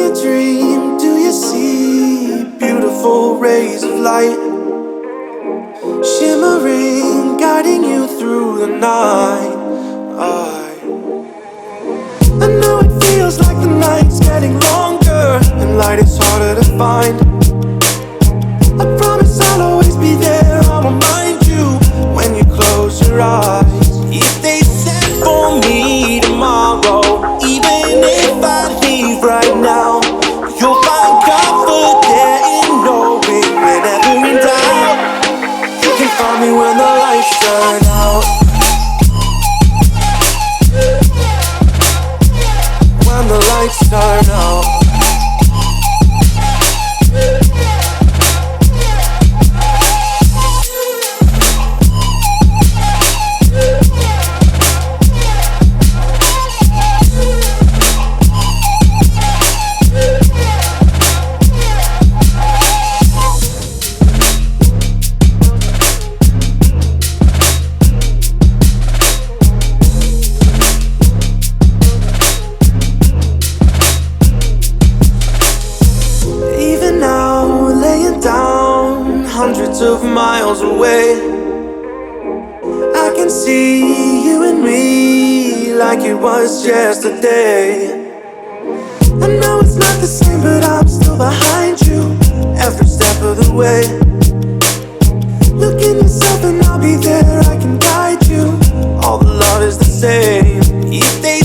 you dream, do you see beautiful rays of light shimmering, guiding you through the night? I know it feels like the night's getting longer and light is harder to find. I promise I'll always be there, I'll remind you when you close your eyes. If they send for me tomorrow, even if I leave right now, you'll find comfort there in knowing whenever in doubt, you can find me when the lights turn out. When the lights turn out. Of miles away, I can see you and me like it was yesterday. I know it's not the same, but I'm still behind you every step of the way. Look in yourself and I'll be there, I can guide you. All the love is the same. If they